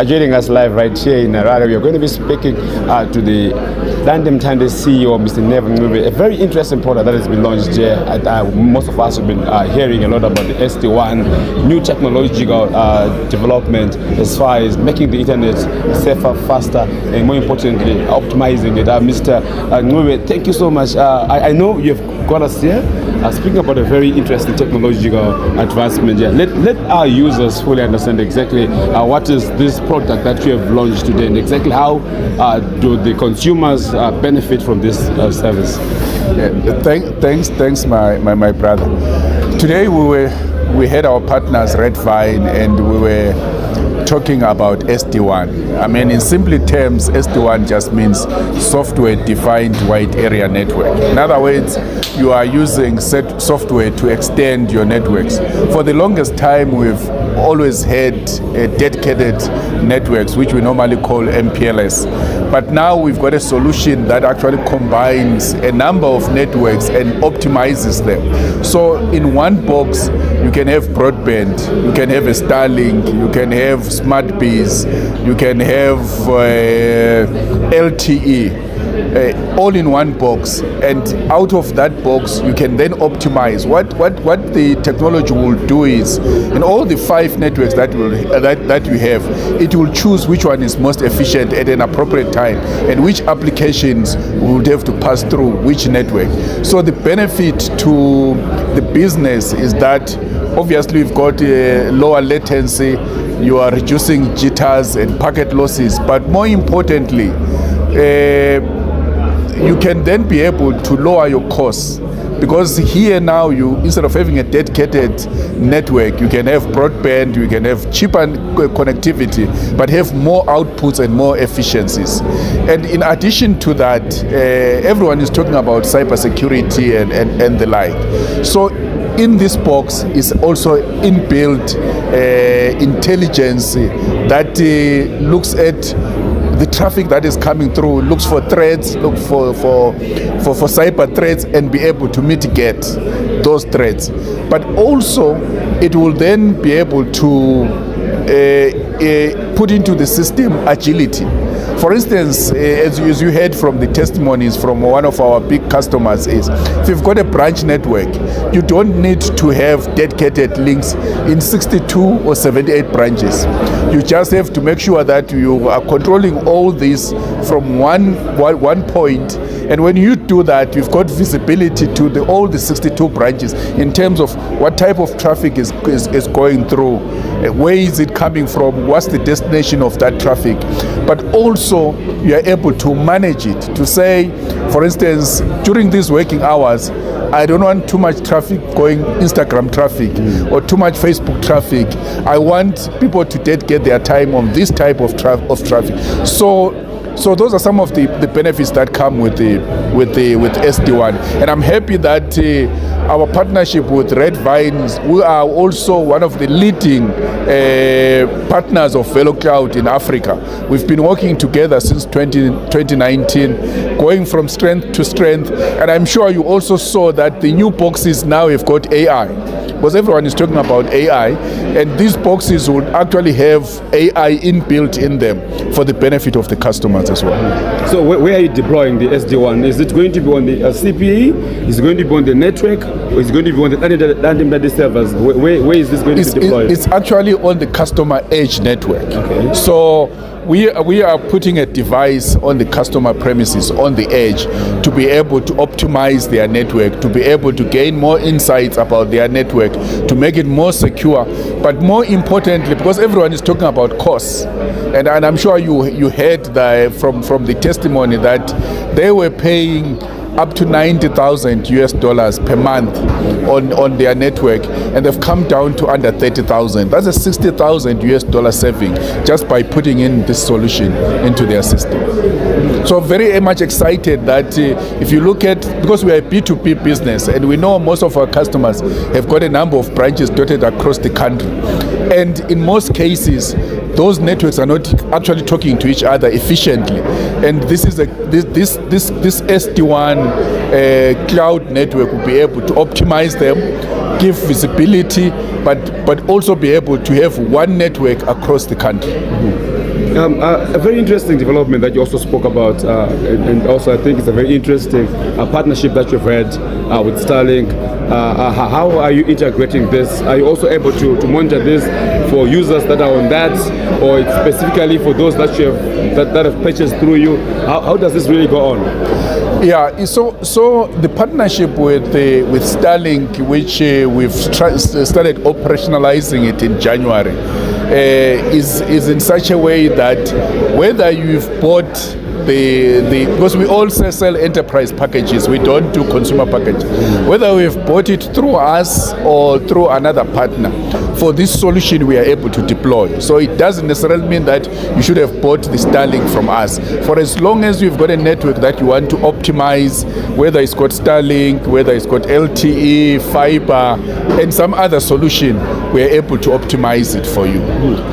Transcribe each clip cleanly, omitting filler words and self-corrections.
joining us live right here in Harare. We are going to be speaking to the Dandemutande CEO, Mr. Never Ncube, a very interesting product that has been launched here. Most of us have been hearing a lot about the SD-WAN, new technological development as far as making the internet safer, faster, and more importantly, optimizing it. Mr. Ncube, thank you so much. I know you've got us here speaking about a very interesting technological advancement here. Let our users fully understand exactly what is this product that you have launched today, and exactly how do the consumers benefit from this service. Thanks, my brother. Today we had our partners Red Vine, and we were talking about SD-WAN. I mean, in simple terms, SD-WAN just means software-defined wide area network. In other words, you are using software to extend your networks. For the longest time, we've always had dedicated networks, which we normally call MPLS. But now we've got a solution that actually combines a number of networks and optimizes them. So in one box, you can have broadband, you can have a Starlink, you can have smart bees, you can have LTE. All in one box, and out of that box you can then optimize. What the technology will do is, in all the 5 networks that you have, it will choose which one is most efficient at an appropriate time, and which applications would have to pass through which network. So the benefit to the business is that obviously we've got lower latency, you are reducing jitters and packet losses, but more importantly, you can then be able to lower your costs, because here now you, instead of having a dedicated network, you can have broadband, you can have cheaper connectivity, but have more outputs and more efficiencies. And in addition to that, everyone is talking about cybersecurity and the like. So in this box is also inbuilt intelligence that looks at the traffic that is coming through, looks for threats, look for cyber threats, and be able to mitigate those threats. But also, it will then be able to put into the system agility. For instance, as you heard from the testimonies from one of our big customers, is if you've got a branch network, you don't need to have dedicated links in 62 or 78 branches. You just have to make sure that you are controlling all this from one point. And when you do that, you've got visibility to all the 62 branches in terms of what type of traffic is going through, where is it coming from, what's the destination of that traffic. But also, you are able to manage it, to say, for instance, during these working hours, I don't want too much traffic going, Instagram traffic, or too much Facebook traffic. I want people to dedicate their time on this type of traffic. So those are some of the benefits that come with SD-WAN, and I'm happy that our partnership with Red Vines, we are also one of the leading partners of VeloCloud in Africa. We've been working together since 2019, going from strength to strength, and I'm sure you also saw that the new boxes now have got AI, because everyone is talking about AI, and these boxes will actually have AI inbuilt in them for the benefit of the customers as well. So where are you deploying the SD-WAN? Is it going to be on the CPE? Is it going to be on the network? Or is it going to be on the Dandemutande servers? Where is this going to be deployed? It's actually on the customer edge network. Okay. So we are putting a device on the customer premises on the edge to be able to optimize their network, to be able to gain more insights about their network, to make it more secure. But more importantly, because everyone is talking about costs, and I'm sure you heard from the testimony that they were paying up to $90,000 per month on their network, and they've come down to under $30,000. That's a $60,000 saving just by putting in this solution into their system. So very much excited that if you look at, because we are a B2B business, and we know most of our customers have got a number of branches dotted across the country, and in most cases those networks are not actually talking to each other efficiently, and this SD-WAN cloud network will be able to optimize them, give visibility, but also be able to have one network across the country. A very interesting development that you also spoke about, and also I think it's a very interesting partnership that you've had with Starlink. How are you integrating this? Are you also able to monitor this for users that are on that, or it's specifically for those that you have that have purchased through you? How does this really go on? Yeah, so the partnership with Starlink, which we've started operationalizing it in January, is in such a way that whether you've bought because we also sell enterprise packages, we don't do consumer packages. Whether we've bought it through us or through another partner, for this solution we are able to deploy. So it doesn't necessarily mean that you should have bought the Starlink from us. For as long as you've got a network that you want to optimize, whether it's got Starlink, whether it's got LTE, fiber, and some other solution, we are able to optimize it for you.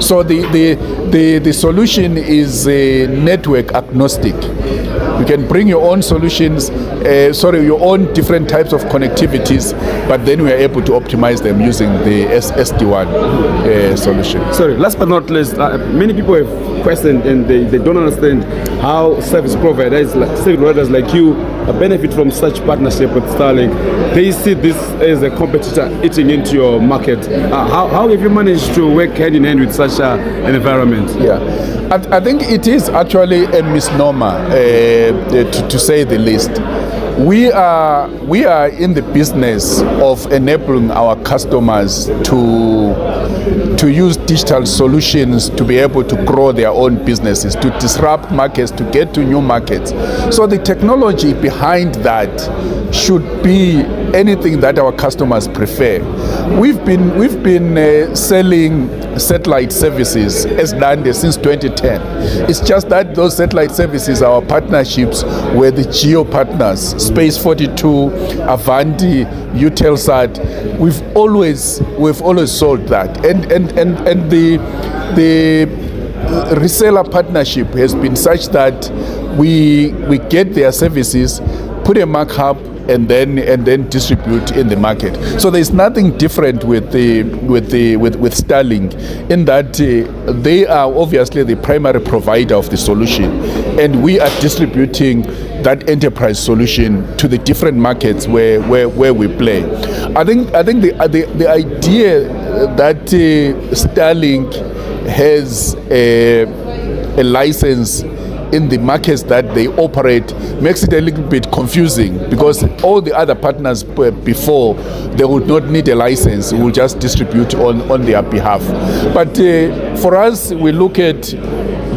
So the solution is network agnostic. You can bring your own solutions, your own different types of connectivities, but then we are able to optimize them using the SD-WAN solution. Sorry, last but not least, many people have questioned and they don't understand how service providers like you benefit from such partnership with Starlink. They see this as a competitor eating into your market. How have you managed to work hand in hand with such an environment? Yeah. I think it is actually a misnomer, to say the least. We are in the business of enabling our customers to use digital solutions to be able to grow their own businesses, to disrupt markets, to get to new markets. So the technology behind that should be anything that our customers prefer. We've been selling satellite services as Dande since 2010. It's just that those satellite services, our partnerships were the geo partners, Space 42, Avanti, Eutelsat. We've always sold that, and the reseller partnership has been such that we get their services, put a markup, and then distribute in the market. So there's nothing different with Starlink in that they are obviously the primary provider of the solution, and we are distributing that enterprise solution to the different markets where we play. I think the idea that Starlink has a license in the markets that they operate makes it a little bit confusing, because all the other partners before, they would not need a license, we will just distribute on their behalf. But for us, we look at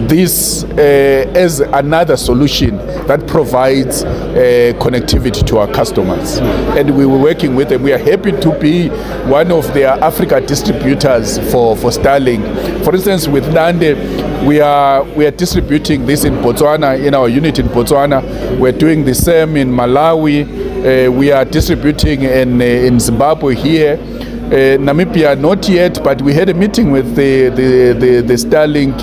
this as another solution that provides connectivity to our customers, and we were working with them. We are happy to be one of their Africa distributors for Starlink. For instance, with Dande, we are distributing this in Botswana, in our unit in Botswana. We're doing the same in Malawi. We are distributing in Zimbabwe here. Namibia not yet, but we had a meeting with the Starlink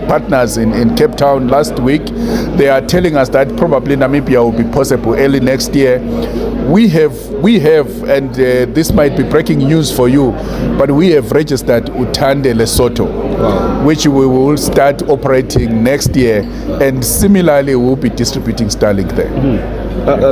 partners in Cape Town last week. They are telling us that probably Namibia will be possible early next year. We have, and this might be breaking news for you, but we have registered Utande, Lesotho, which we will start operating next year, and similarly we'll be distributing Starlink there.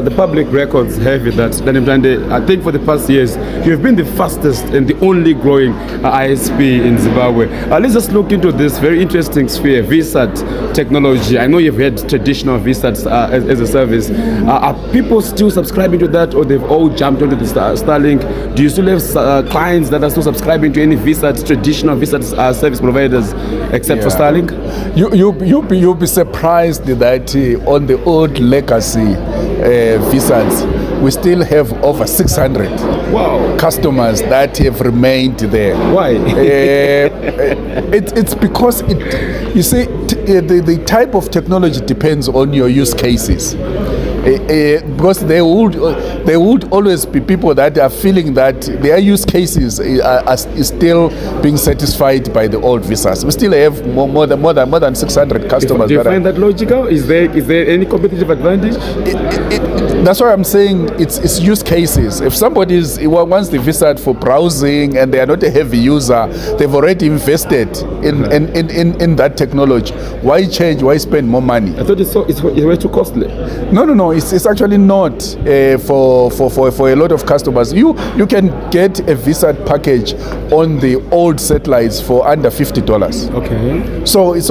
The public records have it that Dandemutande, I think for the past years, you've been the fastest and the only growing ISP in Zimbabwe. Let's just look into this very interesting sphere, VSAT technology. I know you've had traditional VSATs as a service. Are people still subscribing to that, or they've all jumped onto the Starlink? Do you still have clients that are still subscribing to any VSAT, traditional VSAT service providers, except for Starlink? You'll be surprised that on the old legacy VSATs, we still have over 600 customers that have remained there. Why? It's because you see, the type of technology depends on your use cases. because there would always be people that are feeling that their use cases is still being satisfied by the old visas. We still have more than 600 customers. Do you find that logical? Is there any competitive advantage? That's why I'm saying it's use cases. If somebody wants the visa for browsing and they are not a heavy user, they've already invested in that technology. Why change? Why spend more money? I thought it was too costly. No. It's actually not for a lot of customers. You can get a visa package on the old satellites for under $50. Okay. So it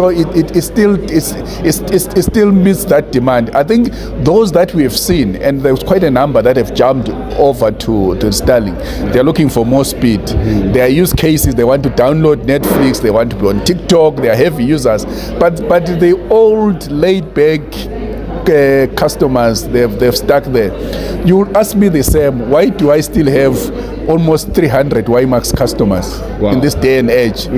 still meets that demand. I think those that we have seen, and there's quite a number that have jumped over to Starlink. They're looking for more speed. Mm-hmm. Their use cases, they want to download Netflix, they want to be on TikTok, they are heavy users. But the old laid back customers, they've stuck there. You would ask me the same, why do I still have almost 300 WiMAX customers in this day and age?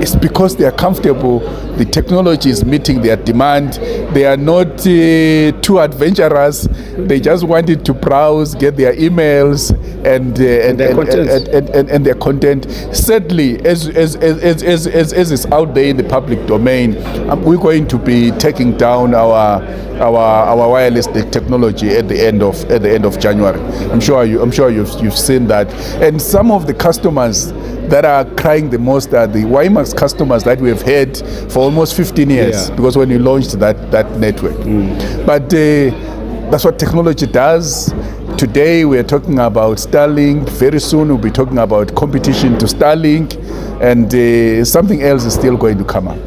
It's because they are comfortable, the technology is meeting their demand, they are not too adventurous, they just wanted to browse, get their emails and their content. Sadly, as is out there in the public domain, we're going to be taking down our wireless technology at the end of January. I'm sure you've seen that. And some of the customers that are crying the most are the WiMAX customers that we have had for almost 15 years, because when you launched that network. But that's what technology does. Today we are talking about Starlink. Very soon we'll be talking about competition to Starlink, and something else is still going to come up.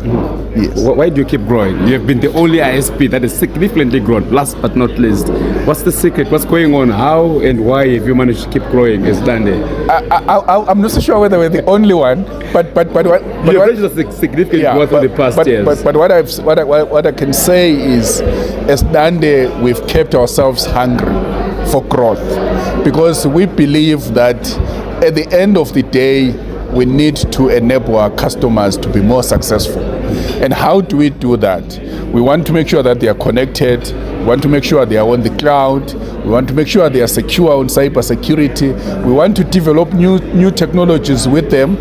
Yes. Why do you keep growing? You have been the only ISP that has significantly grown. Last but not least, what's the secret? What's going on? How and why have you managed to keep growing as Dande? I'm not so sure whether we're the only one, but you reached significant growth in the past years. But what I can say is, as Dande, we've kept ourselves hungry for growth, because we believe that at the end of the day, we need to enable our customers to be more successful. And how do we do that? We want to make sure that they are connected. We want to make sure they are on the cloud. We want to make sure they are secure on cyber security. We want to develop new technologies with them.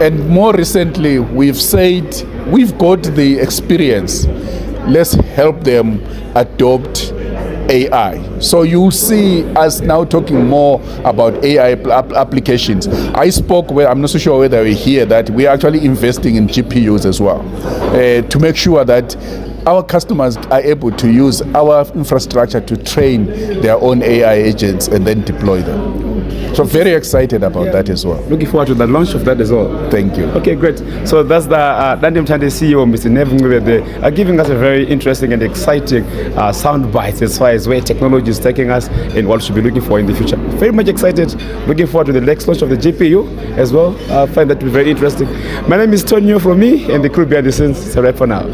And more recently, we've said we've got the experience. Let's help them adopt AI. So you'll see us now talking more about AI applications. I'm not so sure whether we hear that we're actually investing in GPUs as well, to make sure that our customers are able to use our infrastructure to train their own AI agents and then deploy them. So very excited about that as well. Looking forward to the launch of that as well. Thank you. Okay, great. So that's the Dandemutande CEO, Mr. Never Ncube, giving us a very interesting and exciting sound bites as far as where technology is taking us and what we should be looking for in the future. Very much excited. Looking forward to the next launch of the GPU as well. I find that to be very interesting. My name is Toneo from me and the crew behind the scenes. It's a wrap for now.